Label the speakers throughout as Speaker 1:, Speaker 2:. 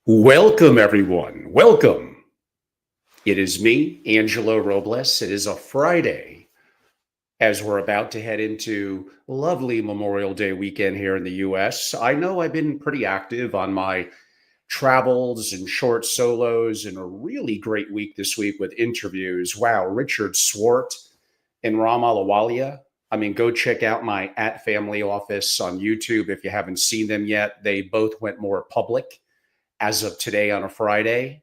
Speaker 1: Welcome, everyone. Welcome. It is me, Angelo Robles. It is a Friday as we're about to head into lovely Memorial Day weekend here in the US. I know I've been pretty active on my travels and short solos and a really great week this week with interviews. Wow, Richard Swart and Ram Alawalia. I mean, go check out my at Family Office on YouTube if you haven't seen them yet. They both went more public as of today on a Friday.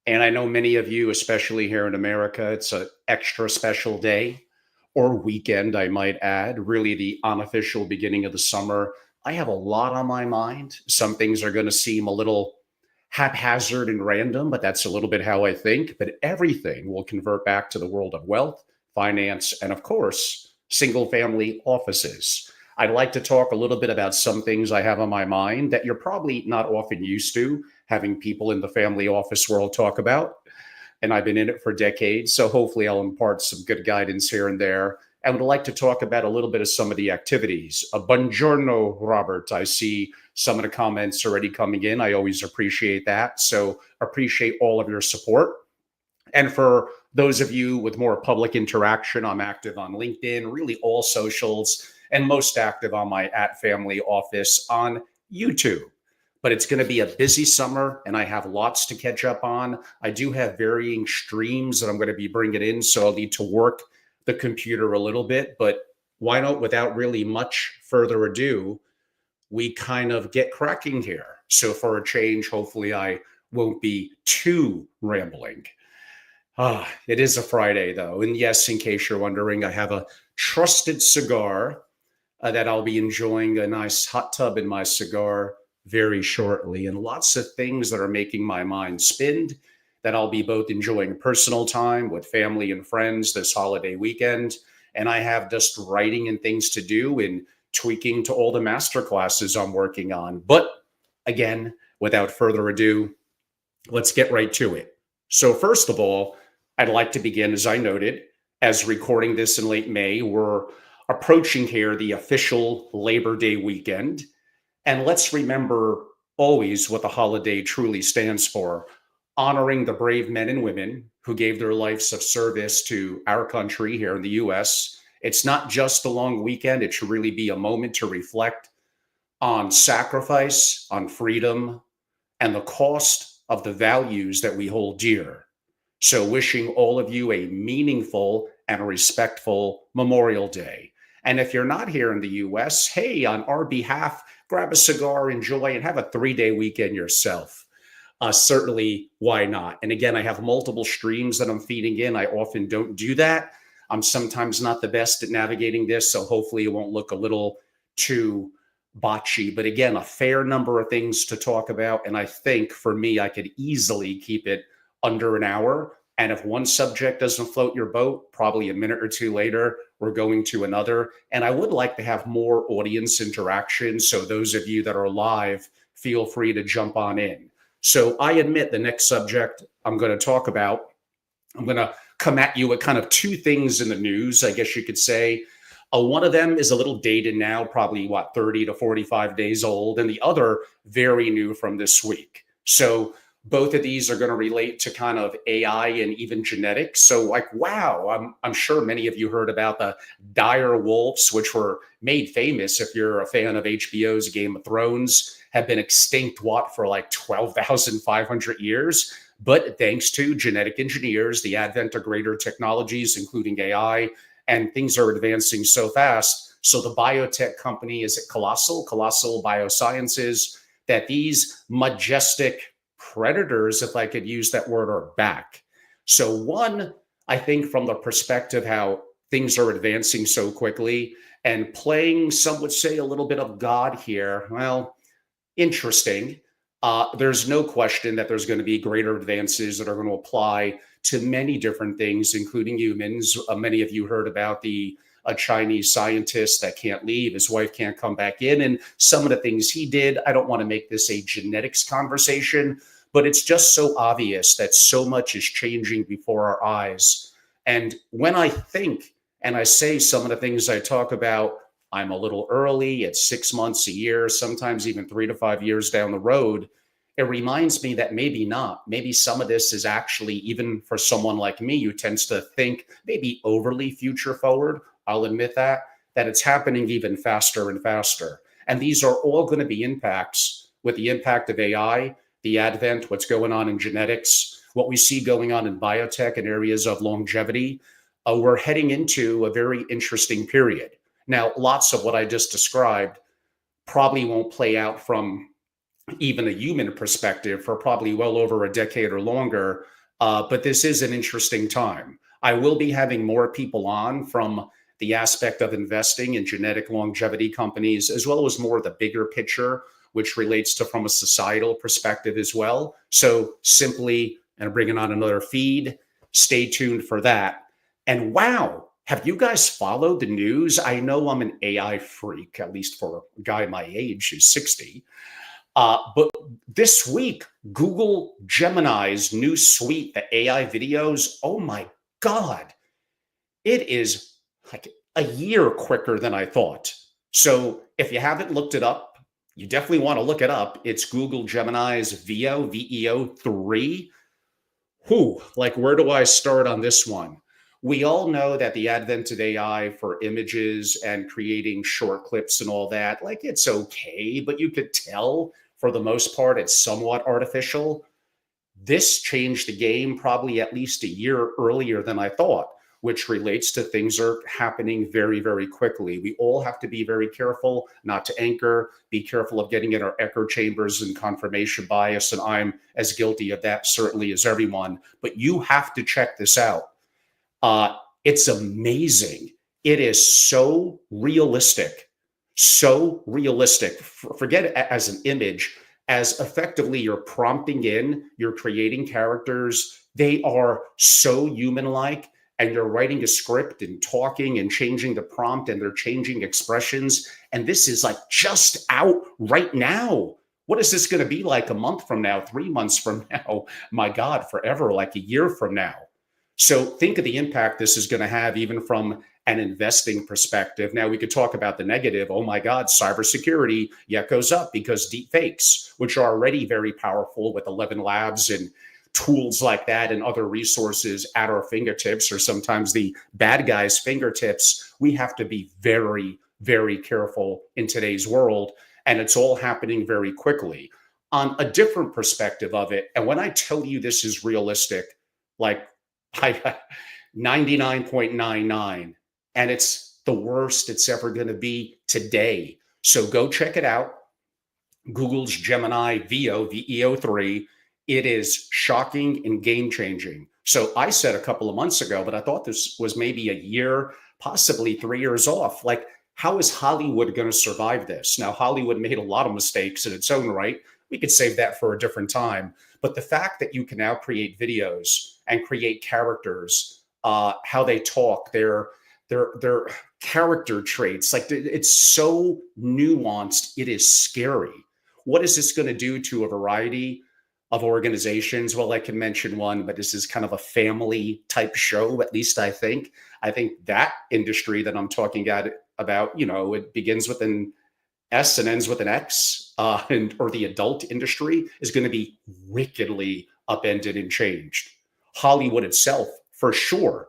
Speaker 1: And I know many of you, especially here in America, it's an extra special day or weekend, I might add, really the unofficial beginning of the summer. I have a lot on my mind. Some things are going to seem a little haphazard and random, but that's a little bit how I think. But everything will convert back to the world of wealth, finance, and of course, single family offices. I'd like to talk a little bit about some things I have on my mind that you're probably not often used to having people in the family office world talk about. And I've been in it for decades. So hopefully I'll impart some good guidance here and there. I would like to talk about a little bit of some of the activities. Buongiorno, Robert. I see some of the comments already coming in. I always appreciate that. So appreciate all of your support. And for those of you with more public interaction, I'm active on LinkedIn, really all socials, and most active on my at Family Office on YouTube. But it's going to be a busy summer and I have lots to catch up on. I do have varying streams that I'm going to be bringing in, so I'll need to work the computer a little bit. But why not, without really much further ado, we kind of get cracking here. So for a change, hopefully I won't be too rambling. It is a Friday, though. And yes, in case you're wondering, I have a trusted cigar that I'll be enjoying, a nice hot tub in my cigar very shortly, and lots of things that are making my mind spin that I'll be both enjoying personal time with family and friends this holiday weekend. And I have just writing and things to do and tweaking to all the master classes I'm working on. But again, without further ado, let's get right to it. So first of all, I'd like to begin, as I noted, as recording this in late May, we're approaching here the official Labor Day weekend. And let's remember always what the holiday truly stands for: honoring the brave men and women who gave their lives of service to our country here in the US. It's not just a long weekend, it should really be a moment to reflect on sacrifice, on freedom, and the cost of the values that we hold dear. So, wishing all of you a meaningful and respectful Memorial Day. And if you're not here in the US, hey, on our behalf, grab a cigar, enjoy, and have a 3-day weekend yourself. Certainly, why not? And again, I have multiple streams that I'm feeding in. I often don't do that. I'm sometimes not the best at navigating this, so hopefully it won't look a little too botchy. But again, a fair number of things to talk about. And I think for me, I could easily keep it under an hour. And if one subject doesn't float your boat, probably a minute or two later, we're going to another. And I would like to have more audience interaction. So those of you that are live, feel free to jump on in. So I admit the next subject I'm going to talk about, I'm going to come at you with kind of two things in the news, I guess you could say. One of them is a little dated now, probably 30 to 45 days old, and the other very new from this week. So both of these are going to relate to kind of AI and even genetics. So like, wow, I'm sure many of you heard about the dire wolves, which were made famous, if you're a fan of HBO's Game of Thrones, have been extinct, for like 12,500 years. But thanks to genetic engineers, the advent of greater technologies, including AI, and things are advancing so fast. So the biotech company, is it Colossal Biosciences, that these majestic predators, if I could use that word, are back. So one, I think from the perspective how things are advancing so quickly and playing, some would say, a little bit of God here. Well, interesting. There's no question that there's going to be greater advances that are going to apply to many different things, including humans. Many of you heard about a Chinese scientist that can't leave. His wife can't come back in. And some of the things he did, I don't want to make this a genetics conversation, but it's just so obvious that so much is changing before our eyes. And when I think and I say some of the things I talk about, I'm a little early. It's 6 months, a year, sometimes even 3 to 5 years down the road. it reminds me that maybe not. Maybe some of this is actually, even for someone like me who tends to think maybe overly future forward, I'll admit that it's happening even faster and faster. And these are all going to be impacts with the impact of AI, the advent, what's going on in genetics, what we see going on in biotech and areas of longevity. We're heading into a very interesting period. Now, lots of what I just described probably won't play out from even a human perspective for probably well over a decade or longer. But this is an interesting time. I will be having more people on from the aspect of investing in genetic longevity companies, as well as more of the bigger picture, which relates to from a societal perspective as well. So simply, and I'm bringing on another feed, stay tuned for that. And wow, have you guys followed the news? I know I'm an AI freak, at least for a guy my age who's 60. But this week, Google Gemini's new suite, the AI videos, oh my God, it is like a year quicker than I thought. So if you haven't looked it up, you definitely want to look it up. It's Google Gemini's VEO 3. Like, where do I start on this one? We all know that the advent of AI for images and creating short clips and all that, like, it's okay, but you could tell for the most part, it's somewhat artificial. This changed the game probably at least a year earlier than I thought, which relates to things are happening very, very quickly. We all have to be very careful not to anchor, be careful of getting in our echo chambers and confirmation bias. And I'm as guilty of that, certainly, as everyone. But you have to check this out. It's amazing. It is so realistic. So realistic. Forget it as an image, as effectively you're prompting in, you're creating characters. They are so human-like, and you're writing a script and talking and changing the prompt, and they're changing expressions. And this is like just out right now. What is this going to be like a month from now, 3 months from now? My God, forever, like a year from now. So think of the impact this is going to have, even from an investing perspective. Now, we could talk about the negative. Oh my God, cybersecurity, yeah, goes up because deep fakes, which are already very powerful with 11 labs and tools like that and other resources at our fingertips, or sometimes the bad guys' fingertips. We have to be very, very careful in today's world. And it's all happening very quickly. On a different perspective of it, and when I tell you this is realistic, like 99.99, and it's the worst it's ever going to be today. So go check it out. Google's Gemini VEO 3. It is shocking and game-changing. So I said a couple of months ago, but I thought this was maybe a year, possibly 3 years off. Like, how is Hollywood going to survive this? Now, Hollywood made a lot of mistakes in its own right. We could save that for a different time. But the fact that you can now create videos and create characters, how they talk, their character traits, like, it's so nuanced, it is scary. What is this going to do to a variety of organizations? Well, I can mention one, but this is kind of a family type show, at least I think. I think that industry that I'm talking about, it begins with an S and ends with an X, or the adult industry is going to be wickedly upended and changed. Hollywood itself, for sure.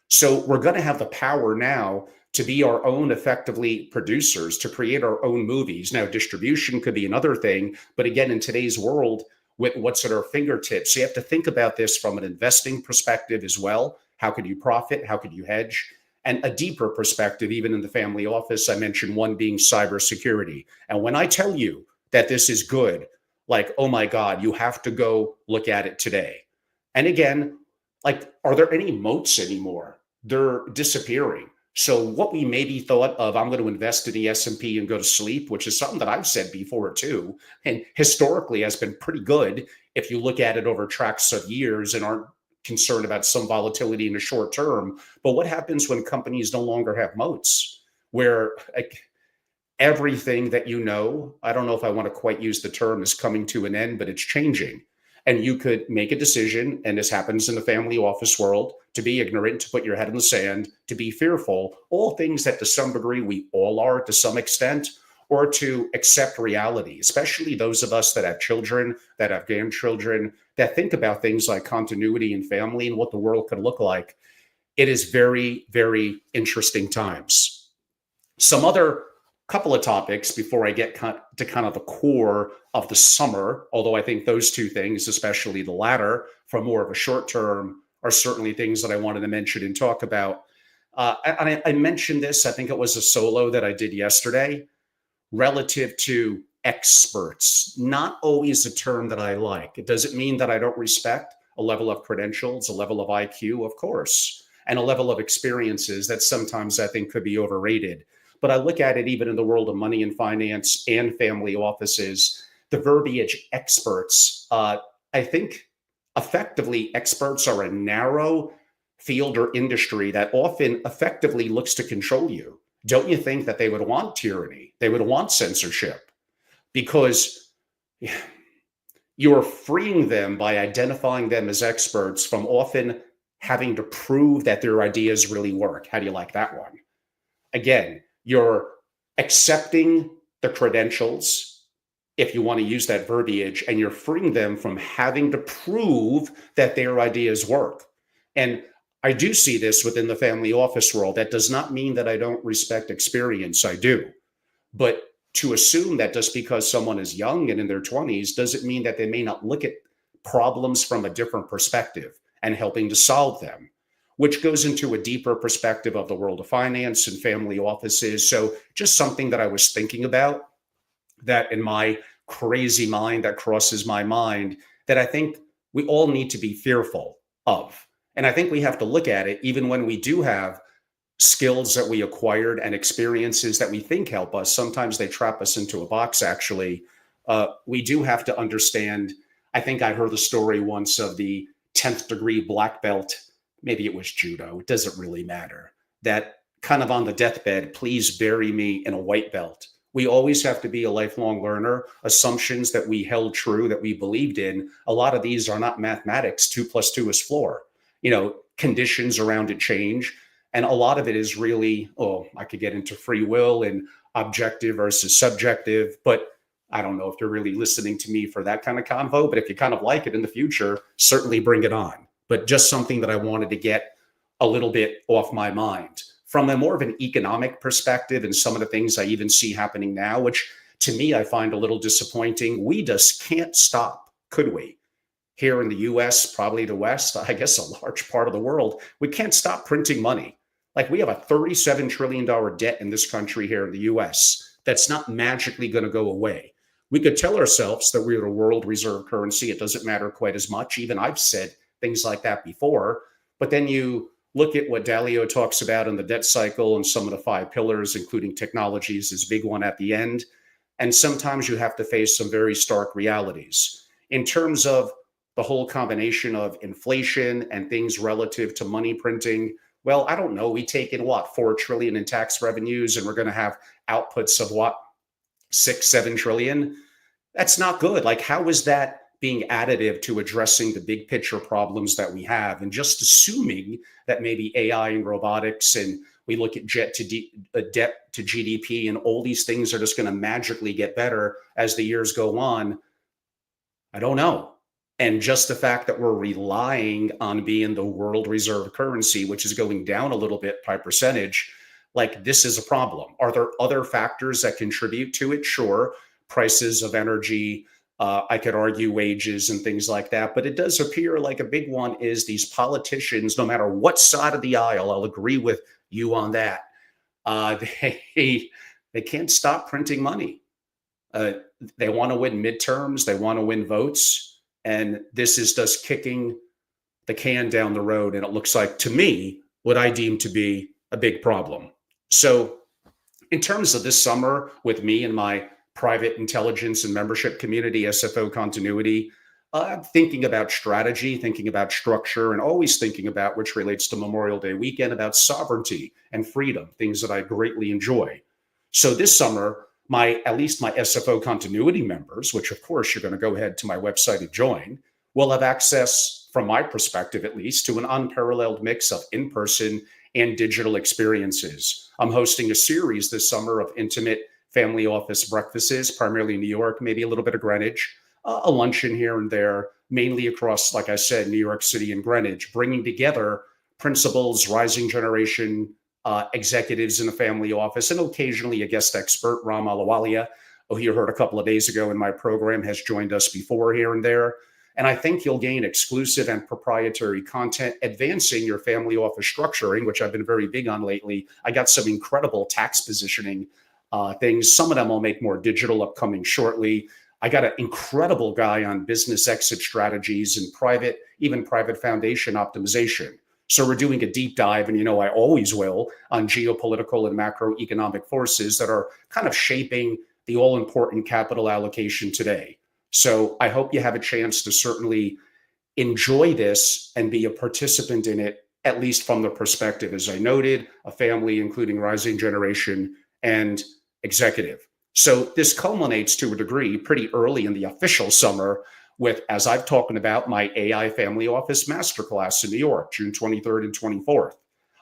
Speaker 1: So we're going to have the power now to be our own, effectively, producers, to create our own movies. Now, distribution could be another thing, but again, in today's world, with what's at our fingertips, you have to think about this from an investing perspective as well. How could you profit? How could you hedge? And a deeper perspective, even in the family office, I mentioned one being cybersecurity. And when I tell you that this is good, like, oh my God, you have to go look at it today. And again, like, are there any moats anymore? They're disappearing. So what we maybe thought of, I'm going to invest in the S&P and go to sleep, which is something that I've said before too, and historically has been pretty good if you look at it over tracks of years and aren't concerned about some volatility in the short term. But what happens when companies no longer have moats, where, like, everything that I don't know if I want to quite use the term, is coming to an end, but it's changing. And you could make a decision, and this happens in the family office world, to be ignorant, to put your head in the sand, to be fearful, all things that to some degree we all are to some extent, or to accept reality, especially those of us that have children, that have grandchildren, that think about things like continuity and family and what the world could look like. It is very, very interesting times. Some other couple of topics before I get to kind of the core of the summer, although I think those two things, especially the latter, from more of a short term, are certainly things that I wanted to mention and talk about. I mentioned this, I think it was a solo that I did yesterday, relative to experts. Not always a term that I like. It doesn't mean that I don't respect a level of credentials, a level of IQ, of course, and a level of experiences that sometimes I think could be overrated. But I look at it even in the world of money and finance and family offices, the verbiage experts. I think effectively experts are a narrow field or industry that often effectively looks to control you. Don't you think that they would want tyranny? They would want censorship because you're freeing them by identifying them as experts from often having to prove that their ideas really work. How do you like that one? Again, you're accepting the credentials, if you want to use that verbiage, and you're freeing them from having to prove that their ideas work. And I do see this within the family office world. That does not mean that I don't respect experience. I do. But to assume that just because someone is young and in their 20s doesn't mean that they may not look at problems from a different perspective and helping to solve them, which goes into a deeper perspective of the world of finance and family offices. So just something that I was thinking about, that in my crazy mind that crosses my mind, that I think we all need to be fearful of. And I think we have to look at it even when we do have skills that we acquired and experiences that we think help us. Sometimes they trap us into a box, actually. We do have to understand. I think I heard the story once of the 10th degree black belt. Maybe it was judo. It doesn't really matter. That kind of on the deathbed, please bury me in a white belt. We always have to be a lifelong learner. Assumptions that we held true, that we believed in, a lot of these are not mathematics. 2 + 2 is 4. Conditions around it change. And a lot of it is really, I could get into free will and objective versus subjective, but I don't know if you're really listening to me for that kind of convo, but if you kind of like it in the future, certainly bring it on. But just something that I wanted to get a little bit off my mind from a more of an economic perspective, and some of the things I even see happening now, which to me, I find a little disappointing. We just can't stop, could we? Here in the US, probably the West, I guess a large part of the world, we can't stop printing money. Like we have a $37 trillion debt in this country here in the US that's not magically going to go away. We could tell ourselves that we're a world reserve currency. It doesn't matter quite as much. Even I've said things like that before. But then you look at what Dalio talks about in the debt cycle and some of the 5 pillars, including technologies, is a big one at the end. And sometimes you have to face some very stark realities. In terms of the whole combination of inflation and things relative to money printing, well, I don't know. We take in what, 4 trillion in tax revenues, and we're going to have outputs of what, 6-7 trillion? That's not good. Like, how is that being additive to addressing the big picture problems that we have? And just assuming that maybe AI and robotics, and we look at debt to GDP, and all these things are just going to magically get better as the years go on. I don't know. And just the fact that we're relying on being the world reserve currency, which is going down a little bit by percentage, like this is a problem. Are there other factors that contribute to it? Sure. Prices of energy, I could argue wages and things like that. But it does appear like a big one is these politicians, no matter what side of the aisle, I'll agree with you on that. They can't stop printing money. They want to win midterms. They want to win votes. And this is just kicking the can down the road. And it looks like, to me, what I deem to be a big problem. So in terms of this summer with me and my private intelligence and membership community, SFO Continuity, I'm thinking about strategy, thinking about structure, and always thinking about, which relates to Memorial Day weekend, about sovereignty and freedom, things that I greatly enjoy. So this summer, at least my SFO Continuity members, which of course you're going to go ahead to my website and join, will have access, from my perspective at least, to an unparalleled mix of in-person and digital experiences. I'm hosting a series this summer of intimate family office breakfasts, primarily New York, maybe a little bit of Greenwich, a luncheon here and there, mainly across, like I said, New York City and Greenwich, bringing together principals, rising generation executives in the family office, and occasionally a guest expert, Ram Alawalia, who you heard a couple of days ago in my program, has joined us before here and there. And I think you'll gain exclusive and proprietary content advancing your family office structuring, which I've been very big on lately. I got some incredible tax positioning things. Some of them I'll make more digital, upcoming shortly. I got an incredible guy on business exit strategies and even private foundation optimization. So we're doing a deep dive, and I always will, on geopolitical and macroeconomic forces that are kind of shaping the all-important capital allocation today. So I hope you have a chance to certainly enjoy this and be a participant in it, at least from the perspective, as I noted, a family, including rising generation and executive. So this culminates to a degree pretty early in the official summer with, as I've talked about, my AI Family Office Masterclass in New York, June 23rd and 24th.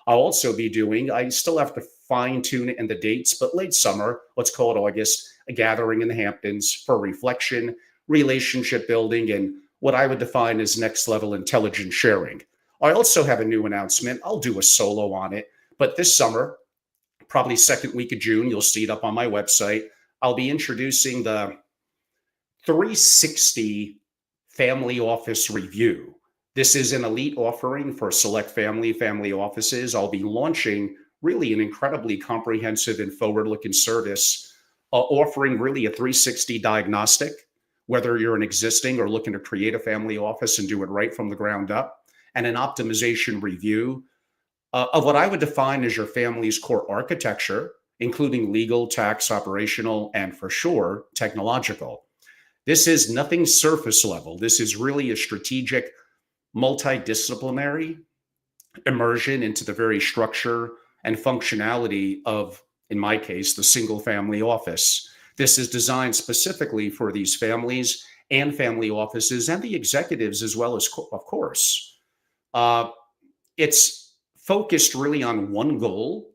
Speaker 1: I'll also be doing, I still have to fine tune it in the dates, but late summer, let's call it August, a gathering in the Hamptons for reflection, relationship building, and what I would define as next level intelligence sharing. I also have a new announcement. I'll do a solo on it, but this summer, probably second week of June, you'll see it up on my website. I'll be introducing the 360 Family Office Review. This is an elite offering for select family offices. I'll be launching really an incredibly comprehensive and forward-looking service, offering really a 360 diagnostic, whether you're an existing or looking to create a family office and do it right from the ground up, and an optimization review of what I would define as your family's core architecture, including legal, tax, operational, and for sure, technological. This is nothing surface level. This is really a strategic, multidisciplinary immersion into the very structure and functionality of, in my case, the single family office. This is designed specifically for these families and family offices and the executives as well, as of course. It's focused really on one goal.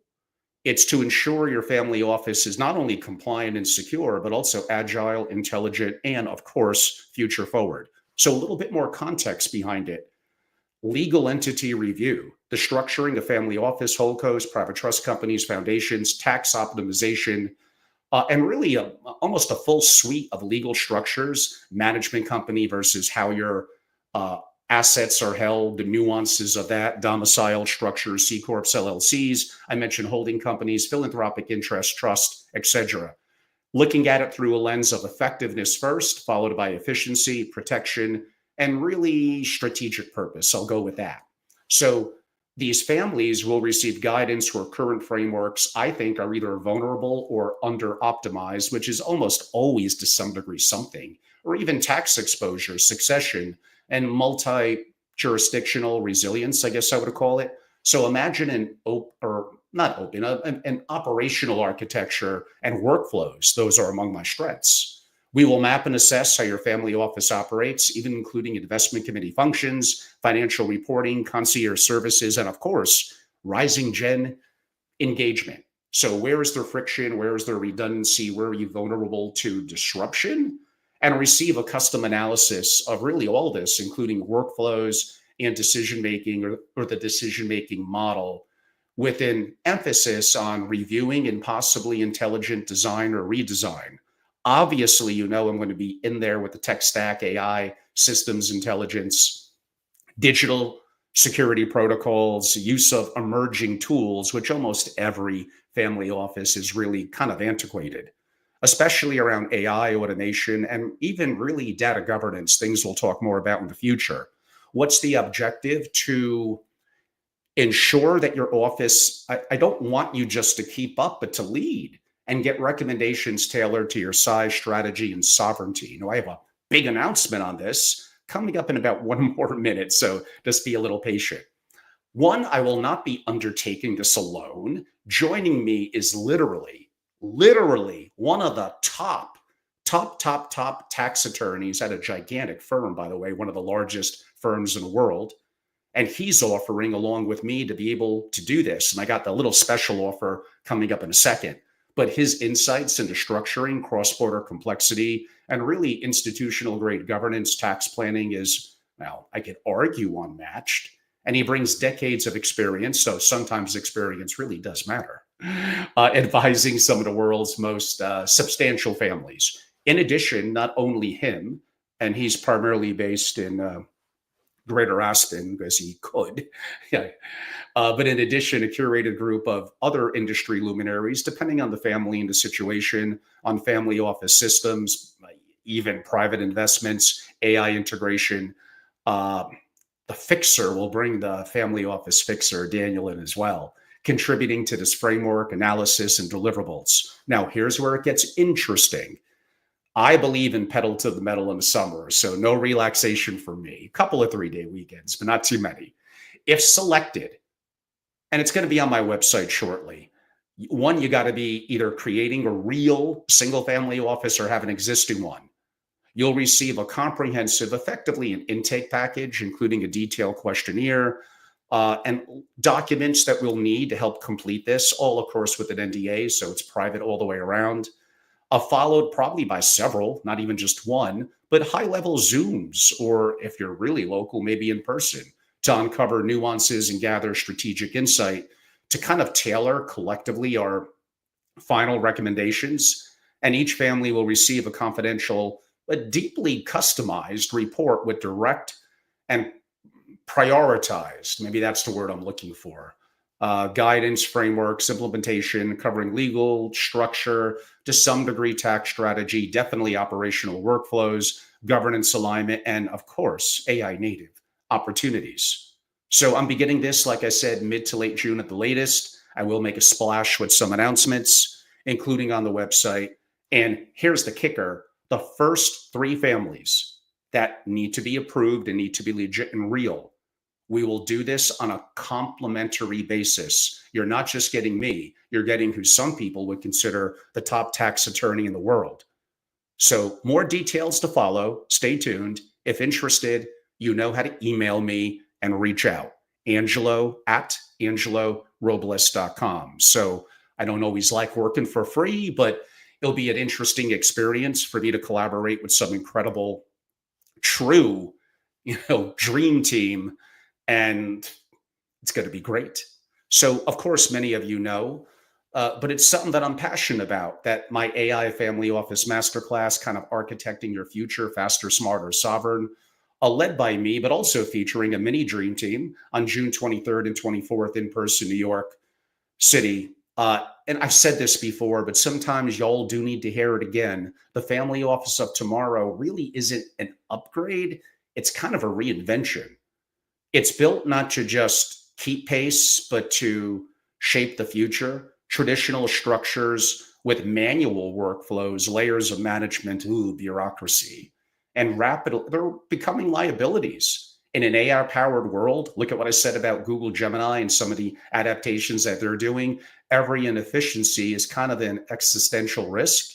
Speaker 1: It's to ensure your family office is not only compliant and secure, but also agile, intelligent, and of course, future forward. So a little bit more context behind it. Legal entity review, the structuring of family office, holdcos, private trust companies, foundations, tax optimization, and really almost a full suite of legal structures, management company versus how your assets are held, the nuances of that, domicile structures, C Corps, LLCs. I mentioned holding companies, philanthropic interest, trust, etc. Looking at it through a lens of effectiveness first, followed by efficiency, protection, and really strategic purpose. I'll go with that. So these families will receive guidance where current frameworks, I think, are either vulnerable or under optimized, which is almost always to some degree something, or even tax exposure, succession, and multi-jurisdictional resilience, I guess I would call it. So imagine an operational architecture and workflows. Those are among my strengths. We will map and assess how your family office operates, even including investment committee functions, financial reporting, concierge services, and of course, rising gen engagement. So where is there friction? Where is there redundancy? Where are you vulnerable to disruption? And receive a custom analysis of really all this, including workflows and decision-making or the decision-making model, with an emphasis on reviewing and possibly intelligent design or redesign. Obviously, I'm going to be in there with the tech stack, AI, systems intelligence, digital security protocols, use of emerging tools, which almost every family office is really kind of antiquated, especially around AI, automation, and even really data governance, things we'll talk more about in the future. What's the objective? To ensure that your office, I don't want you just to keep up, but to lead and get recommendations tailored to your size, strategy, and sovereignty. I have a big announcement on this coming up in about one more minute, so just be a little patient. One, I will not be undertaking this alone. Joining me is literally one of the top tax attorneys at a gigantic firm, by the way, one of the largest firms in the world. And he's offering along with me to be able to do this. And I got the little special offer coming up in a second. but his insights into structuring, cross-border complexity, and really institutional grade governance tax planning is, well, I could argue unmatched. And he brings decades of experience, so sometimes experience really does matter, advising some of the world's most substantial families. In addition, not only him, and he's primarily based in Greater Aspen because he could, yeah, but in addition, a curated group of other industry luminaries, depending on the family and the situation, on family office systems, even private investments, AI integration. Uh, the fixer will bring the family office fixer, Daniel, in as well, contributing to this framework, analysis, and deliverables. Now, here's where it gets interesting. I believe in pedal to the metal in the summer, so no relaxation for me. A couple of 3-day weekends, but not too many. If selected, and it's going to be on my website shortly. One, you got to be either creating a real single family office or have an existing one. You'll receive a comprehensive, effectively an intake package, including a detailed questionnaire and documents that we'll need to help complete this, all, of course, with an NDA, so it's private all the way around. Followed probably by several, not even just one, but high-level Zooms, or if you're really local, maybe in person, to uncover nuances and gather strategic insight to kind of tailor collectively our final recommendations. And each family will receive a confidential, but deeply customized report with direct and prioritized, maybe that's the word I'm looking for, guidance, frameworks, implementation, covering legal structure, to some degree tax strategy, definitely operational workflows, governance alignment, and of course, AI native opportunities. So I'm beginning this, like I said, mid to late June at the latest. I will make a splash with some announcements, including on the website. And here's the kicker. The first 3 families that need to be approved and need to be legit and real, we will do this on a complimentary basis. You're not just getting me, you're getting who some people would consider the top tax attorney in the world. So more details to follow. Stay tuned. If interested, you know how to email me and reach out. Angelo at angelorobles.com. So I don't always like working for free, but it'll be an interesting experience for me to collaborate with some incredible, true, dream team. And it's going to be great. So, of course, many of you know, but it's something that I'm passionate about, that my AI Family Office Masterclass, kind of architecting your future, faster, smarter, sovereign, led by me, but also featuring a mini dream team on June 23rd and 24th in person, New York City. And I've said this before, but sometimes y'all do need to hear it again. The Family Office of Tomorrow really isn't an upgrade. It's kind of a reinvention. It's built not to just keep pace, but to shape the future. Traditional structures with manual workflows, layers of management, bureaucracy, and they're becoming liabilities. In an AI-powered world, look at what I said about Google Gemini and some of the adaptations that they're doing. Every inefficiency is kind of an existential risk.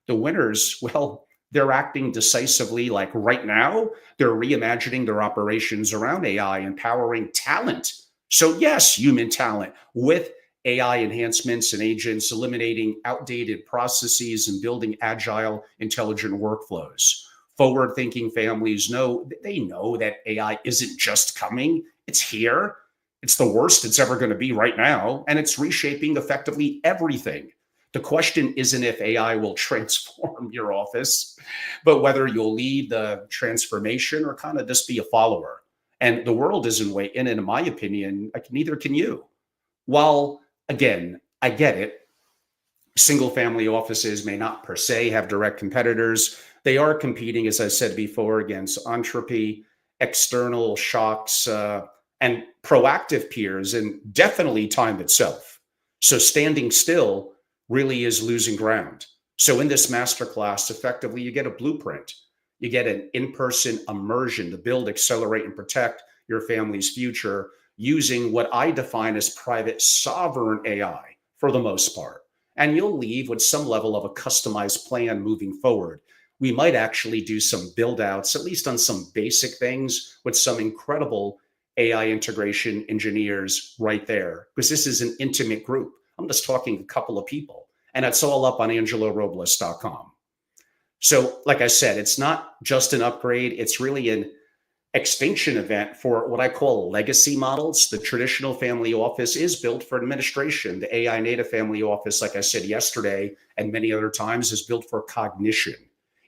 Speaker 1: The winners, well, they're acting decisively, like right now, they're reimagining their operations around AI, empowering talent. So yes, human talent with AI enhancements and agents, eliminating outdated processes and building agile, intelligent workflows. Forward-thinking families know that AI isn't just coming, it's here. It's the worst it's ever going to be right now, and it's reshaping effectively everything. The question isn't if AI will transform your office, but whether you'll lead the transformation or kind of just be a follower. And the world isn't waiting, and in my opinion, neither can you. While, again, I get it, single family offices may not per se have direct competitors. They are competing, as I said before, against entropy, external shocks, and proactive peers, and definitely time itself. So standing still really is losing ground. So in this masterclass, effectively, you get a blueprint. You get an in-person immersion to build, accelerate, and protect your family's future using what I define as private sovereign AI for the most part. And you'll leave with some level of a customized plan moving forward. We might actually do some build outs, at least on some basic things, with some incredible AI integration engineers right there, because this is an intimate group. I'm just talking a couple of people. And it's all up on angelorobles.com. So, like I said, it's not just an upgrade, it's really an extinction event for what I call legacy models. The traditional family office is built for administration. The AI native family office, like I said yesterday, and many other times, is built for cognition.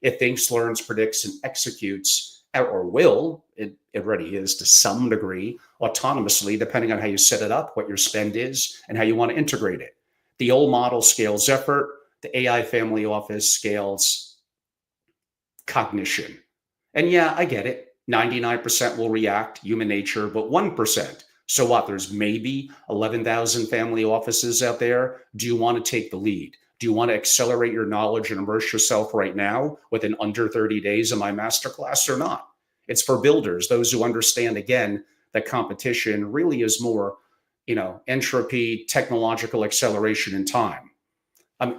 Speaker 1: It thinks, learns, predicts, and executes, or will, it already is to some degree, autonomously, depending on how you set it up, what your spend is, and how you want to integrate it. The old model scales effort. The AI family office scales cognition. And yeah, I get it. 99% will react, human nature, but 1%. So what? There's maybe 11,000 family offices out there. Do you want to take the lead? Do you want to accelerate your knowledge and immerse yourself right now within under 30 days of my masterclass or not? It's for builders, those who understand, again, that competition really is more, entropy, technological acceleration in time.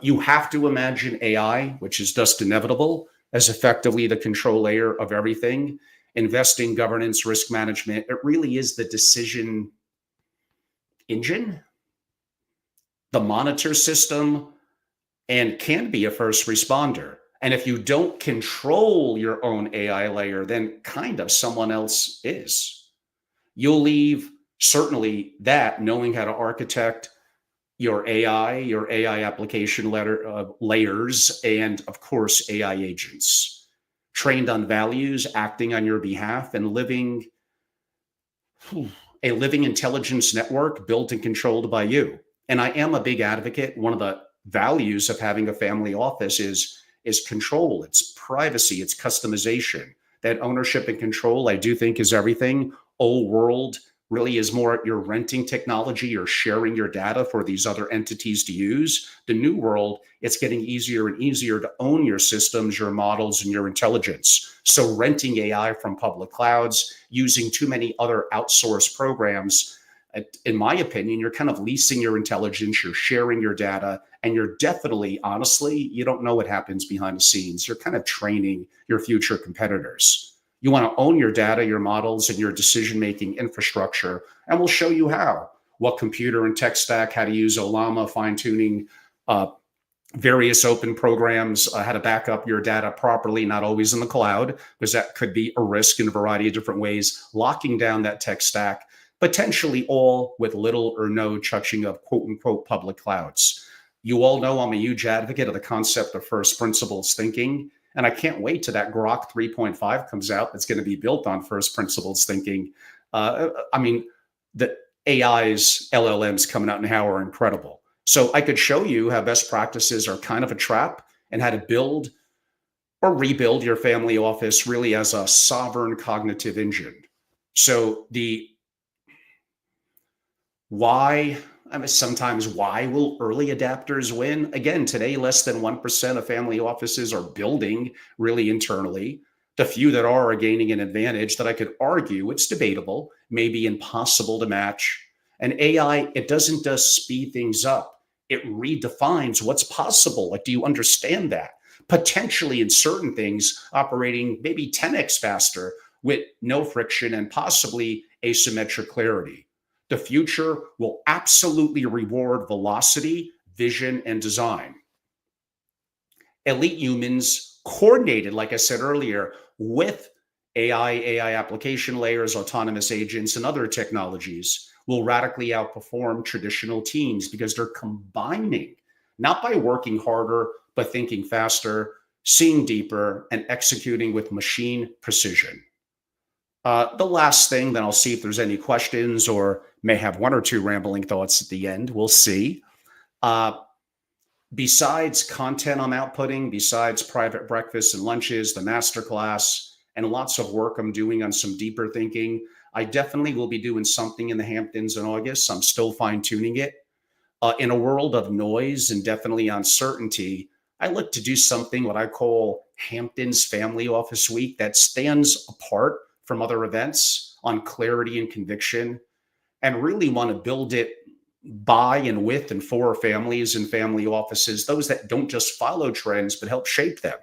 Speaker 1: You have to imagine AI, which is just inevitable, as effectively the control layer of everything. Investing, governance, risk management, it really is the decision engine, the monitor system, and can be a first responder. And if you don't control your own AI layer, then kind of someone else is. You'll leave certainly that knowing how to architect your AI application layers, and of course, AI agents trained on values, acting on your behalf, and living a living intelligence network built and controlled by you. And I am a big advocate. One of the values of having a family office is control, it's privacy, it's customization. That ownership and control, I do think, is everything. Old world really is more you're renting technology, you're sharing your data for these other entities to use. The new world, it's getting easier and easier to own your systems, your models, and your intelligence. So renting AI from public clouds, using too many other outsourced programs, in my opinion, you're kind of leasing your intelligence, you're sharing your data, and you're definitely, honestly, you don't know what happens behind the scenes. You're kind of training your future competitors. You want to own your data, your models, and your decision-making infrastructure, and we'll show you how. What computer and tech stack, how to use Olama, fine-tuning, various open programs, how to back up your data properly, not always in the cloud, because that could be a risk in a variety of different ways, locking down that tech stack, potentially all with little or no touching of quote-unquote public clouds. You all know I'm a huge advocate of the concept of first principles thinking. And I can't wait till that Grok 3.5 comes out that's going to be built on first principles thinking. The AI's LLMs coming out now are incredible. So I could show you how best practices are kind of a trap and how to build or rebuild your family office really as a sovereign cognitive engine. So the why, sometimes why will early adapters win? Again, today, less than 1% of family offices are building really internally. The few that are gaining an advantage that I could argue, it's debatable, maybe impossible to match. And AI, it doesn't just speed things up. It redefines what's possible. Like, do you understand that? Potentially in certain things, operating maybe 10x faster with no friction and possibly asymmetric clarity. The future will absolutely reward velocity, vision, and design. Elite humans coordinated, like I said earlier, with AI application layers, autonomous agents, and other technologies will radically outperform traditional teams because they're combining, not by working harder, but thinking faster, seeing deeper, and executing with machine precision. The last thing, then I'll see if there's any questions or may have one or two rambling thoughts at the end. We'll see. Besides content I'm outputting, besides private breakfasts and lunches, the masterclass, and lots of work I'm doing on some deeper thinking, I definitely will be doing something in the Hamptons in August. I'm still fine-tuning it. In a world of noise and definitely uncertainty, I look to do something what I call Hamptons Family Office Week that stands apart from other events on clarity and conviction, and really want to build it by and with and for families and family offices, those that don't just follow trends, but help shape them.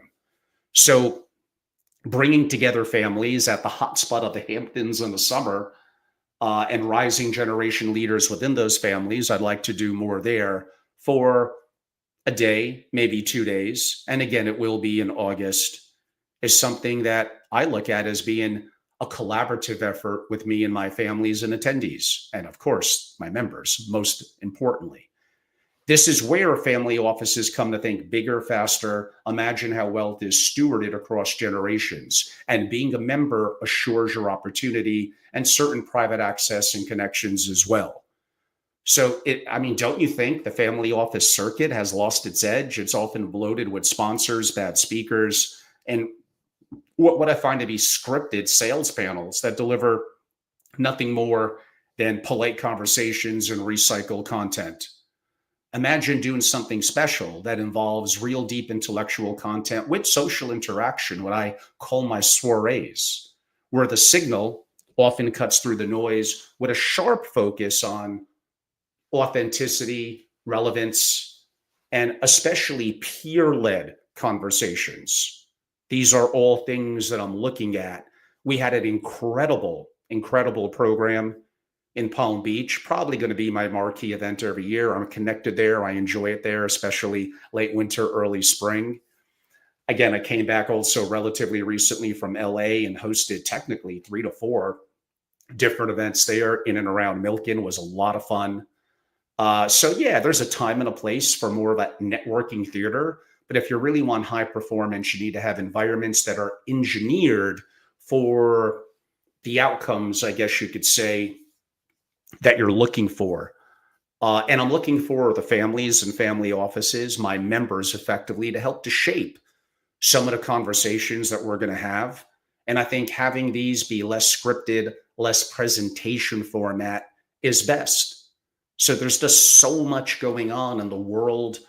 Speaker 1: So bringing together families at the hotspot of the Hamptons in the summer and rising generation leaders within those families, I'd like to do more there for a day, maybe 2 days, and again, it will be in August, is something that I look at as being a collaborative effort with me and my families and attendees, and of course, my members, most importantly. This is where family offices come to think bigger, faster. Imagine how wealth is stewarded across generations. And being a member assures your opportunity and certain private access and connections as well. So I mean, don't you think the family office circuit has lost its edge? It's often bloated with sponsors, bad speakers, and what I find to be scripted sales panels that deliver nothing more than polite conversations and recycled content. Imagine doing something special that involves real deep intellectual content with social interaction, what I call my soirees, where the signal often cuts through the noise with a sharp focus on authenticity, relevance, and especially peer led conversations. These are all things that I'm looking at. We had an incredible program in Palm Beach, probably going to be my marquee event every year. I'm connected there. I enjoy it there, especially late winter, early spring. Again, I came back also relatively recently from LA and hosted technically 3 to 4 different events there in and around Milken. Was a lot of fun. So yeah, there's a time and a place for more of a networking theater. But if you really want high performance, you need to have environments that are engineered for the outcomes, I guess you could say, that you're looking for. And I'm looking for the families and family offices, my members effectively, to help to shape some of the conversations that we're going to have. And I think having these be less scripted, less presentation format is best. So there's just so much going on in the world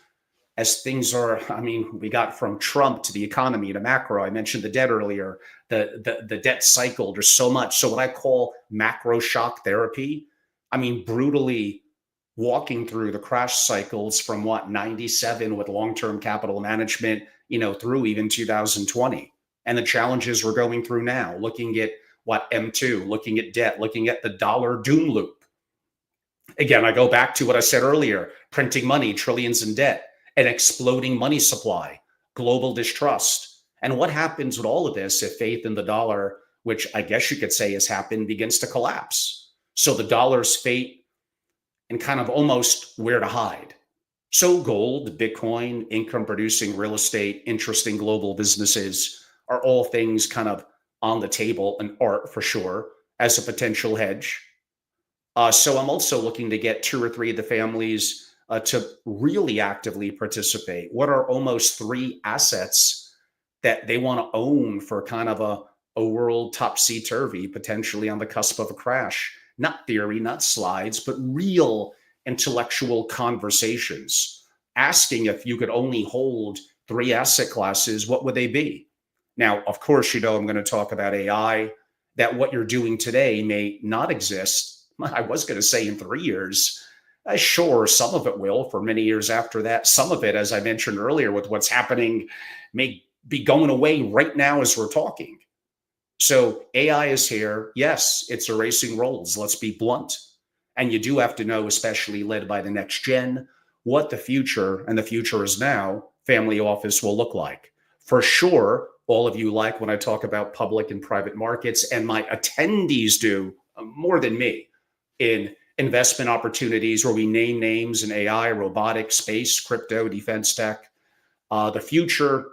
Speaker 1: as things are. I mean, we got from Trump to the economy to macro. I mentioned the debt earlier, the debt cycle. There's so much. So what I call macro shock therapy, I mean, brutally walking through the crash cycles from 97 with long-term capital management, through even 2020, and the challenges we're going through now, looking at M2, looking at debt, looking at the dollar doom loop. Again, I go back to what I said earlier, printing money, trillions in debt, an exploding money supply, global distrust. And what happens with all of this if faith in the dollar, which I guess you could say has happened, begins to collapse? So the dollar's fate and kind of almost where to hide. So gold, Bitcoin, income producing real estate, interesting global businesses are all things kind of on the table, and art for sure as a potential hedge. So I'm also looking to get 2 or 3 of the families to really actively participate. What are almost 3 assets that they want to own for kind of a world topsy-turvy, potentially on the cusp of a crash? Not theory, not slides, but real intellectual conversations. Asking if you could only hold 3 asset classes, what would they be? Now, of course, I'm going to talk about AI, that what you're doing today may not exist. I was going to say in 3 years. Sure, some of it will for many years after that. Some of it, as I mentioned earlier, with what's happening, may be going away right now as we're talking. So AI is here. Yes, it's erasing roles. Let's be blunt. And you do have to know, especially led by the next gen, what the future, and the future is now, family office will look like. For sure, all of you like when I talk about public and private markets, and my attendees do more than me, in investment opportunities where we name names in AI, robotics, space, crypto, defense tech. The future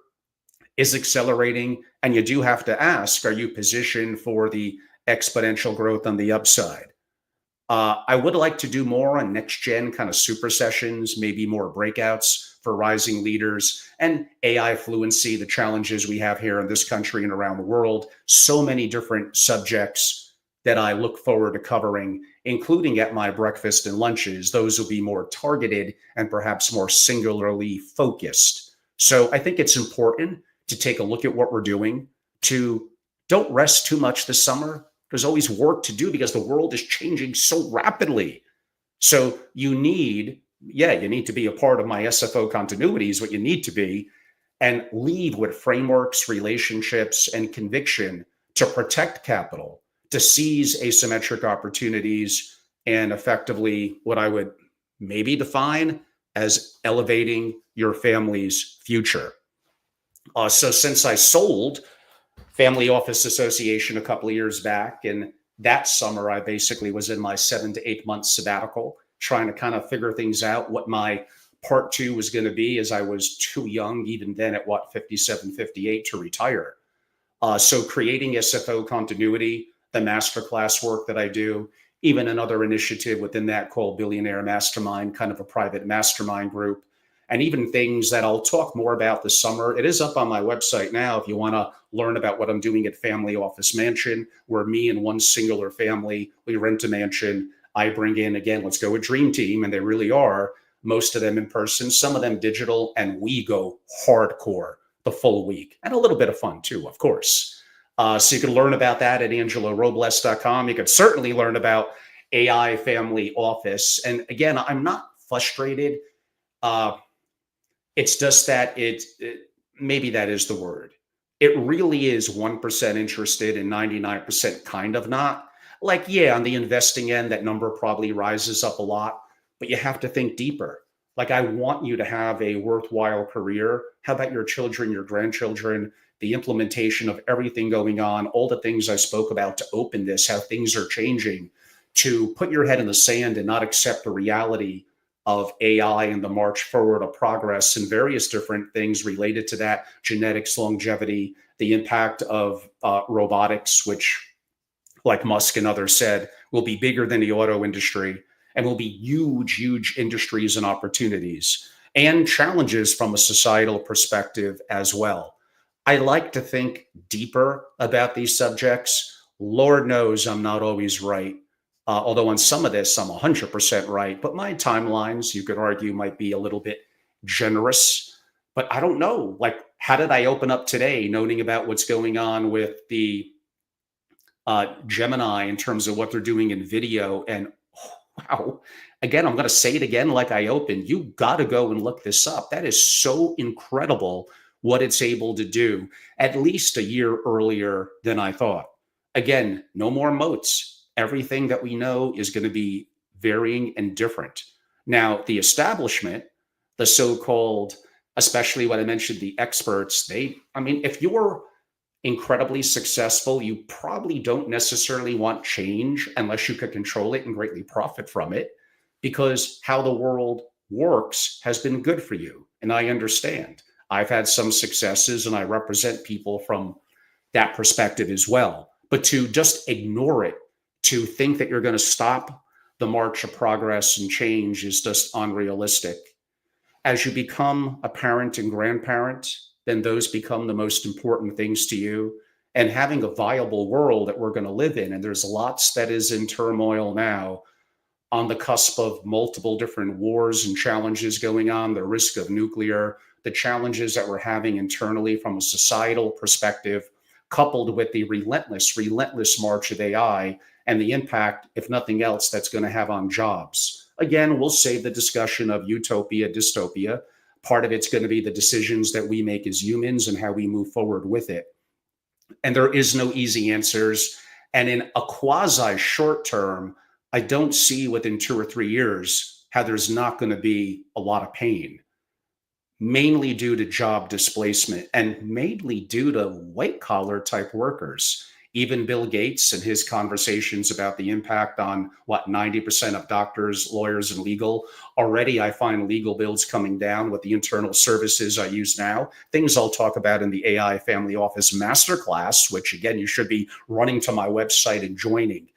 Speaker 1: is accelerating, and you do have to ask, are you positioned for the exponential growth on the upside? I would like to do more on next gen kind of super sessions, maybe more breakouts for rising leaders and AI fluency, the challenges we have here in this country and around the world. So many different subjects that I look forward to covering, including at my breakfast and lunches. Those will be more targeted and perhaps more singularly focused. So I think it's important to take a look at what we're doing, to don't rest too much this summer. There's always work to do because the world is changing so rapidly. So you need to be a part of my SFO continuity is what you need to be, and lead with frameworks, relationships, and conviction to protect capital, to seize asymmetric opportunities, and effectively what I would maybe define as elevating your family's future. So since I sold Family Office Association a couple of years back, and that summer I basically was in my 7 to 8 month sabbatical, trying to kind of figure things out, what my part two was going to be, as I was too young, even then at 57, 58, to retire. So creating SFO Continuity, the masterclass work that I do, even another initiative within that called Billionaire Mastermind, kind of a private mastermind group, and even things that I'll talk more about this summer. It is up on my website now if you want to learn about what I'm doing at Family Office Mansion, where me and one singular family, we rent a mansion. I bring in, again, let's go a dream team, and they really are, most of them in person, some of them digital, and we go hardcore the full week, and a little bit of fun too, of course. So you can learn about that at angelorobles.com. You can certainly learn about AI Family Office. And again, I'm not frustrated. It's just that maybe that is the word. It really is 1% interested and 99% kind of not. Like, yeah, on the investing end, that number probably rises up a lot, but you have to think deeper. Like, I want you to have a worthwhile career. How about your children, your grandchildren, the implementation of everything going on, all the things I spoke about to open this, how things are changing, to put your head in the sand and not accept the reality of AI and the march forward of progress and various different things related to that, genetics, longevity, the impact of robotics, which, like Musk and others said, will be bigger than the auto industry and will be huge, huge industries and opportunities and challenges from a societal perspective as well. I like to think deeper about these subjects. Lord knows I'm not always right. Although on some of this, I'm 100% right. But my timelines, you could argue, might be a little bit generous. But I don't know. Like, how did I open up today knowing about what's going on with the Gemini in terms of what they're doing in video? And wow, again, I'm going to say it again like I opened. You got to go and look this up. That is so incredible what it's able to do, at least a year earlier than I thought. Again, no more moats. Everything that we know is going to be varying and different. Now, the establishment, the so-called, especially what I mentioned, the experts, I mean, if you're incredibly successful, you probably don't necessarily want change unless you could control it and greatly profit from it, because how the world works has been good for you. And I understand. I've had some successes and I represent people from that perspective as well. But to just ignore it, to think that you're going to stop the march of progress and change is just unrealistic. As you become a parent and grandparent, then those become the most important things to you. And having a viable world that we're going to live in, and there's lots that is in turmoil now, on the cusp of multiple different wars and challenges going on, the risk of nuclear, the challenges that we're having internally from a societal perspective, coupled with the relentless march of AI and the impact, if nothing else, that's going to have on jobs. Again, we'll save the discussion of utopia, dystopia. Part of it's going to be the decisions that we make as humans and how we move forward with it. And there is no easy answers. And in a quasi short term, I don't see within 2 or 3 years how there's not going to be a lot of pain, mainly due to job displacement and mainly due to white collar type workers. Even Bill Gates and his conversations about the impact on 90% of doctors, lawyers, and legal. Already, I find legal bills coming down with the internal services I use now. Things I'll talk about in the AI Family Office Masterclass, which again, you should be running to my website and joining.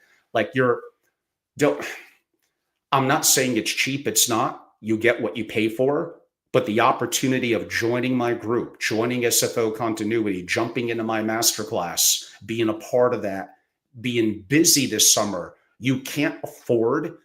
Speaker 1: I'm not saying it's cheap. It's not. You get what you pay for. But the opportunity of joining my group, joining SFO Continuity, jumping into my masterclass, being a part of that, being busy this summer, you can't afford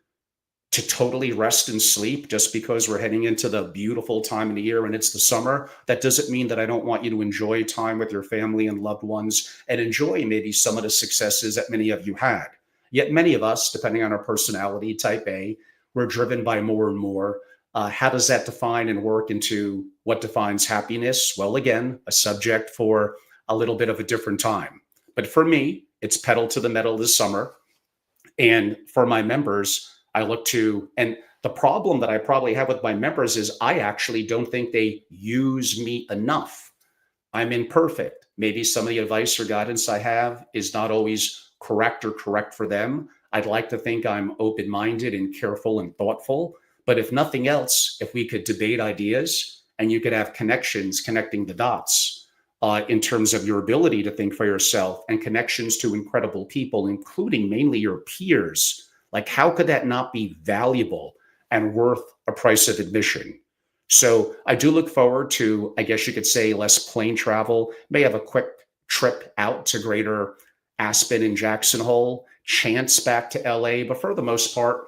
Speaker 1: to totally rest and sleep just because we're heading into the beautiful time of the year and it's the summer. That doesn't mean that I don't want you to enjoy time with your family and loved ones and enjoy maybe some of the successes that many of you had. Yet many of us, depending on our personality, type A, we're driven by more and more. How does that define and work into what defines happiness? Well, again, a subject for a little bit of a different time. But for me, it's pedal to the metal this summer. And for my members, I look to, and The problem that I probably have with my members is I actually don't think they use me enough. I'm imperfect. Maybe some of the advice or guidance I have is not always correct for them. I'd like to think I'm open minded and careful and thoughtful. But if nothing else, if we could debate ideas and you could have connections connecting the dots in terms of your ability to think for yourself and connections to incredible people, including mainly your peers, like how could that not be valuable and worth a price of admission? So I do look forward to, I guess you could say, less plane travel. May have a quick trip out to Greater Aspen and Jackson Hole, chance back to LA, but for the most part,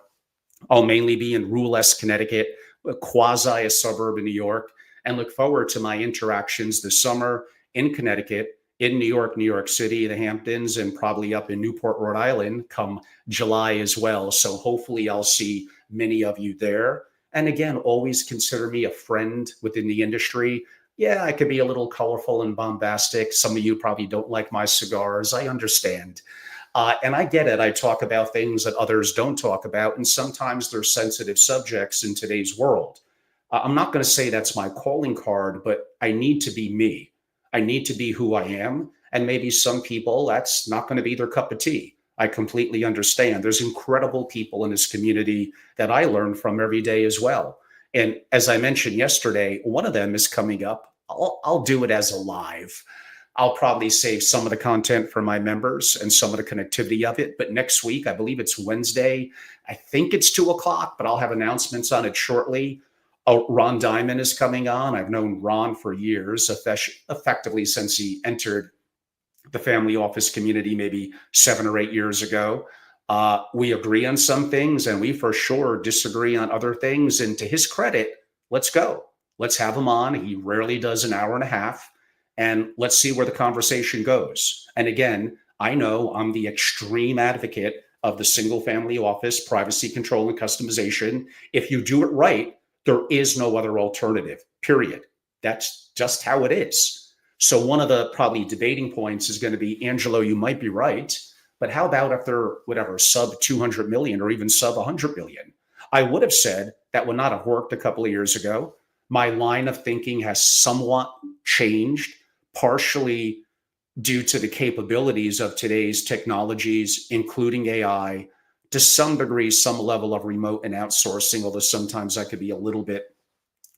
Speaker 1: I'll mainly be in Rules, Connecticut, quasi a suburb of New York, and look forward to my interactions this summer in Connecticut, in New York City, the Hamptons, and probably up in Newport, Rhode Island come July as well. So hopefully I'll see many of you there. And again, always consider me a friend within the industry. Yeah, I could be a little colorful and bombastic. Some of you probably don't like my cigars. I understand. And I get it. I talk about things that others don't talk about. And sometimes they're sensitive subjects in today's world. I'm not going to say that's my calling card, but I need to be me. I need to be who I am. And maybe some people, that's not going to be their cup of tea. I completely understand. There's incredible people in this community that I learn from every day as well. And as I mentioned yesterday, one of them is coming up. I'll do it as a live. I'll probably save some of the content for my members and some of the connectivity of it. But next week, I believe it's Wednesday. I think it's 2:00, but I'll have announcements on it shortly. Oh, Ron Diamond is coming on. I've known Ron for years, effectively since he entered the family office community maybe 7 or 8 years ago. We agree on some things and we for sure disagree on other things. And to his credit, let's go. Let's have him on. He rarely does an hour and a half. And let's see where the conversation goes. And again, I know I'm the extreme advocate of the single family office, privacy control and customization. If you do it right, there is no other alternative, period. That's just how it is. So one of the probably debating points is going to be, Angelo, you might be right, but how about if they're whatever, sub 200 million or even sub 100 million? I would have said that would not have worked a couple of years ago. My line of thinking has somewhat changed, partially due to the capabilities of today's technologies, including AI, to some degree, some level of remote and outsourcing, although sometimes I could be a little bit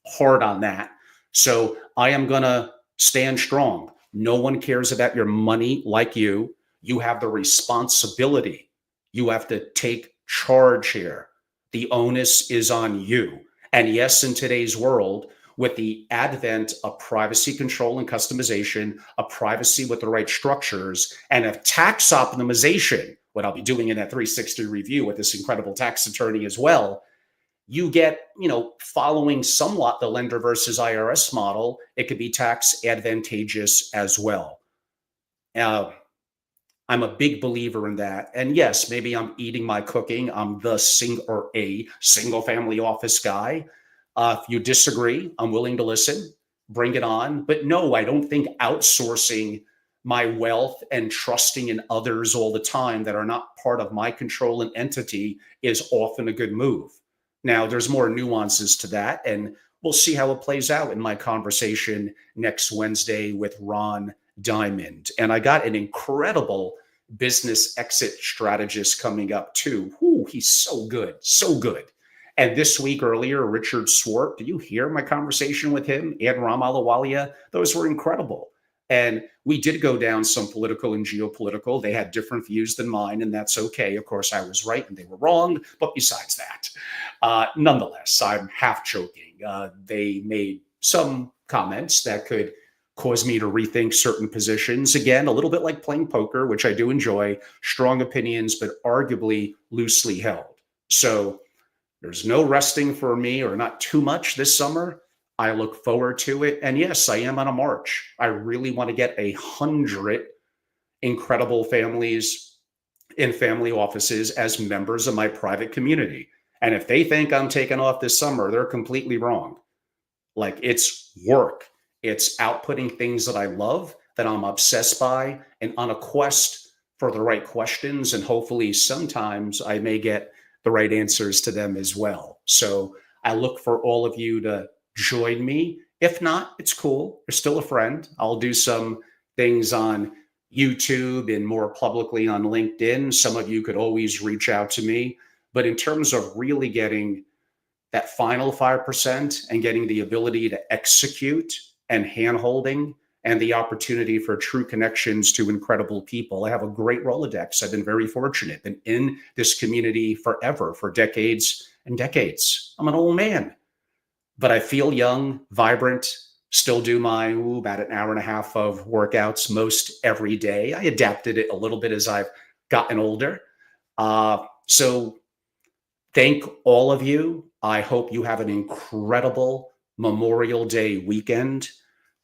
Speaker 1: hard on that. So I am going to stand strong. No one cares about your money like you. You have the responsibility. You have to take charge here. The onus is on you. And yes, in today's world, with the advent of privacy control and customization, of privacy with the right structures, and of tax optimization, what I'll be doing in that 360 review with this incredible tax attorney as well, you get, following somewhat the lender versus IRS model, it could be tax advantageous as well. I'm a big believer in that. And yes, maybe I'm eating my cooking. I'm a single family office guy. If you disagree, I'm willing to listen, bring it on. But no, I don't think outsourcing my wealth and trusting in others all the time that are not part of my control and entity is often a good move. Now, there's more nuances to that, and we'll see how it plays out in my conversation next Wednesday with Ron Diamond. And I got an incredible business exit strategist coming up too. Ooh, he's so good, so good. And this week earlier, Richard Swart, did you hear my conversation with him and Ram Alawalia? Those were incredible. And we did go down some political and geopolitical. They had different views than mine, and that's okay. Of course, I was right and they were wrong. But besides that, nonetheless, I'm half joking. They made some comments that could cause me to rethink certain positions. Again, a little bit like playing poker, which I do enjoy, strong opinions, but arguably loosely held. So there's no resting for me, or not too much this summer. I look forward to it. And yes, I am on a march. I really want to get 100 incredible families in family offices as members of my private community. And if they think I'm taking off this summer, they're completely wrong. Like, it's work. It's outputting things that I love, that I'm obsessed by, and on a quest for the right questions. And hopefully sometimes I may get the right answers to them as well. So I look for all of you to join me. If not, it's cool. You're still a friend. I'll do some things on YouTube and more publicly on LinkedIn. Some of you could always reach out to me. But in terms of really getting that final 5% and getting the ability to execute and handholding and the opportunity for true connections to incredible people, I have a great Rolodex. I've been very fortunate. Been in this community forever, for decades and decades. I'm an old man, but I feel young, vibrant, still do my about an hour and a half of workouts most every day. I adapted it a little bit as I've gotten older. So thank all of you. I hope you have an incredible Memorial Day weekend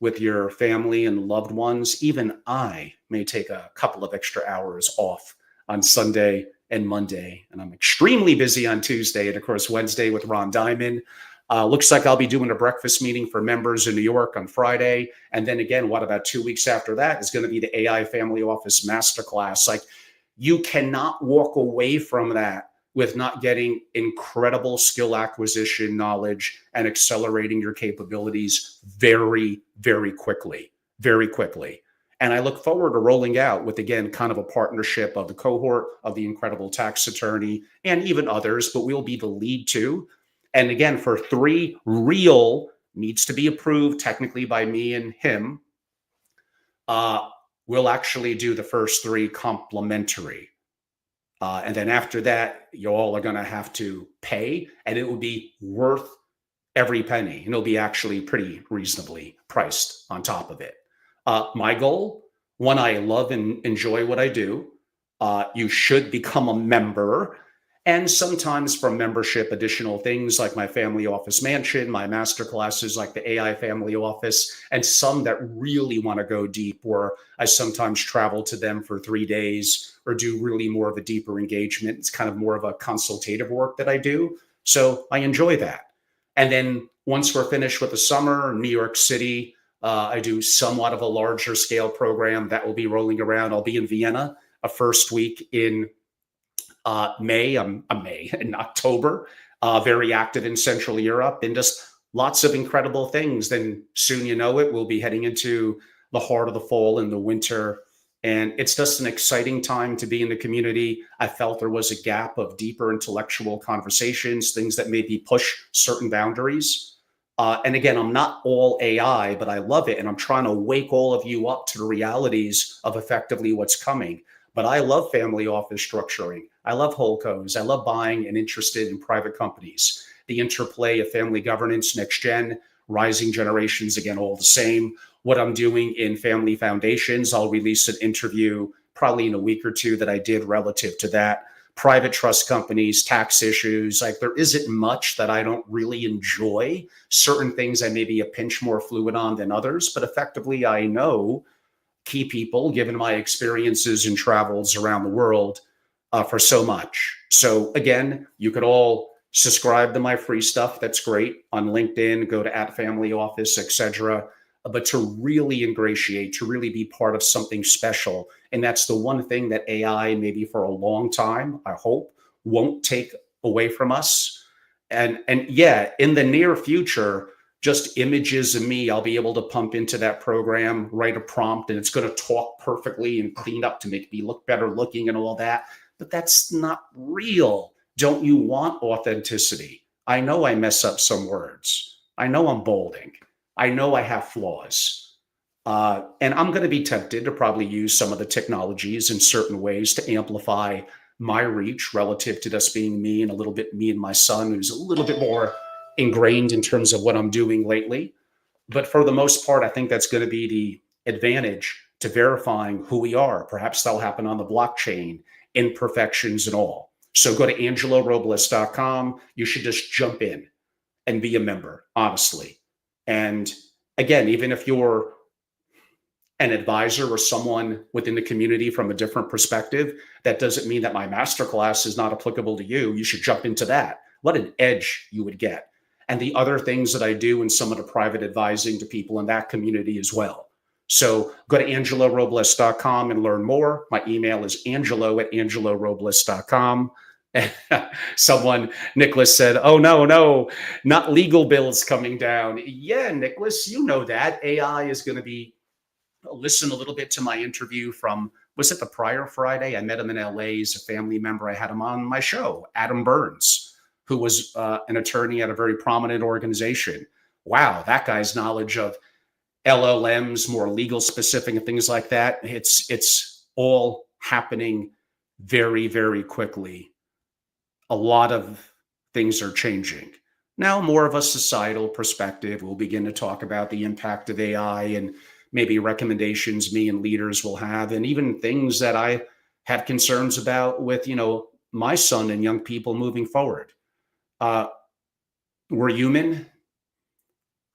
Speaker 1: with your family and loved ones. Even I may take a couple of extra hours off on Sunday and Monday, and I'm extremely busy on Tuesday and, of course, Wednesday with Ron Diamond. Looks like I'll be doing a breakfast meeting for members in New York on Friday. And then again, what about 2 weeks after that is going to be the AI Family Office Masterclass. Like, you cannot walk away from that with not getting incredible skill acquisition knowledge and accelerating your capabilities very, very quickly, very quickly. And I look forward to rolling out with, again, kind of a partnership of the cohort of the incredible tax attorney and even others, but we'll be the lead too. And again, for 3 real, needs to be approved technically by me and him, we'll actually do the first 3 complimentary. And then after that, you all are going to have to pay, and it will be worth every penny. And it'll be actually pretty reasonably priced on top of it. My goal, one, I love and enjoy what I do. You should become a member. And sometimes from membership, additional things like my family office mansion, my masterclasses like the AI family office, and some that really want to go deep, where I sometimes travel to them for 3 days or do really more of a deeper engagement. It's kind of more of a consultative work that I do. So I enjoy that. And then once we're finished with the summer, New York City, I do somewhat of a larger scale program that will be rolling around. I'll be in Vienna a first week in May in October, very active in Central Europe, and just lots of incredible things. Then soon, you know it, we'll be heading into the heart of the fall and the winter. And it's just an exciting time to be in the community. I felt there was a gap of deeper intellectual conversations, things that maybe push certain boundaries. And again, I'm not all AI, but I love it. And I'm trying to wake all of you up to the realities of effectively what's coming. But I love family office structuring. I love holdcos. I love buying and interested in private companies. The interplay of family governance, next gen, rising generations, again, all the same. What I'm doing in family foundations, I'll release an interview probably in a week or 2 that I did relative to that. Private trust companies, tax issues, like there isn't much that I don't really enjoy. Certain things I may be a pinch more fluid on than others, but effectively I know key people, given my experiences and travels around the world for so much. So again, you could all subscribe to my free stuff. That's great. On LinkedIn, go to @FamilyOffice, etc. But to really ingratiate, to really be part of something special. And that's the one thing that AI, maybe for a long time, I hope, won't take away from us. And yeah, in the near future, just images of me, I'll be able to pump into that program, write a prompt, and it's going to talk perfectly and clean up to make me look better looking and all that. But that's not real. Don't you want authenticity? I know I mess up some words. I know I'm bolding. I know I have flaws. And I'm going to be tempted to probably use some of the technologies in certain ways to amplify my reach relative to just being me, and a little bit me and my son, who's a little bit more ingrained in terms of what I'm doing lately. But for the most part, I think that's going to be the advantage to verifying who we are. Perhaps that'll happen on the blockchain, imperfections and all. So go to angelorobles.com. You should just jump in and be a member, honestly. And again, even if you're an advisor or someone within the community from a different perspective, that doesn't mean that my masterclass is not applicable to you. You should jump into that. What an edge you would get. And the other things that I do in some of the private advising to people in that community as well. So go to angelorobles.com and learn more. My email is angelo@angelorobles.com. Nicholas said, "Oh, no, no, not legal bills coming down." Yeah, Nicholas, you know that AI is going to be, listen a little bit to my interview from, was it the prior Friday? I met him in LA. He's a family member. I had him on my show, Adam Burns, who was an attorney at a very prominent organization. Wow, that guy's knowledge of LLMs, more legal specific and things like that. It's all happening very, very quickly. A lot of things are changing. Now, more of a societal perspective, we'll begin to talk about the impact of AI and maybe recommendations me and leaders will have, and even things that I have concerns about with, my son and young people moving forward. Uh, we're human.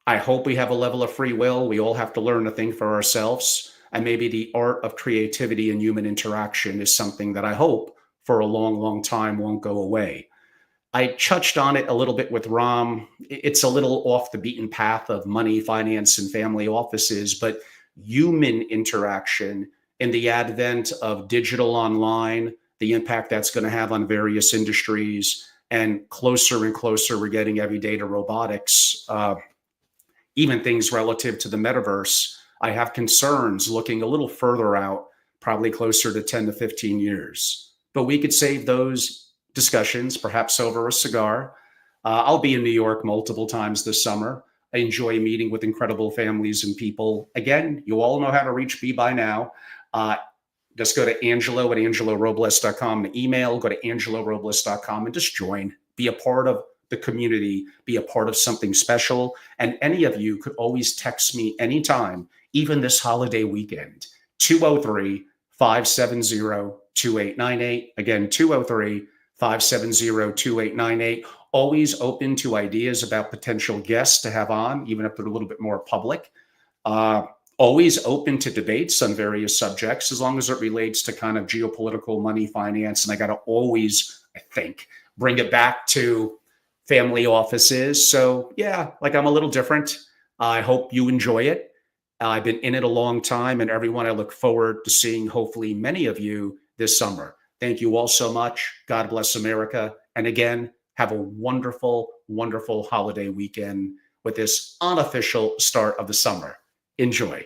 Speaker 1: I hope we have a level of free will. We all have to learn to think for ourselves. And maybe the art of creativity and human interaction is something that I hope for a long, long time won't go away. I touched on it a little bit with Ram. It's a little off the beaten path of money, finance, and family offices, but human interaction in the advent of digital online, the impact that's going to have on various industries, and closer we're getting every day to robotics. Even things relative to the metaverse, I have concerns looking a little further out, probably closer to 10 to 15 years. But we could save those discussions, perhaps over a cigar. I'll be in New York multiple times this summer. I enjoy meeting with incredible families and people. Again, you all know how to reach me by now. Just go to Angelo at angelorobles.com, an email, go to angelorobles.com and just join. Be a part of the community, be a part of something special. And any of you could always text me anytime, even this holiday weekend, 203-570-2898. Again, 203-570-2898. Always open to ideas about potential guests to have on, even if they're a little bit more public. Always open to debates on various subjects, as long as it relates to kind of geopolitical, money, finance. And I got to always, I think, bring it back to family offices. So yeah, like I'm a little different. I hope you enjoy it. I've been in it a long time, and everyone, I look forward to seeing hopefully many of you this summer. Thank you all so much. God bless America. And again, have a wonderful, wonderful holiday weekend with this unofficial start of the summer. Enjoy.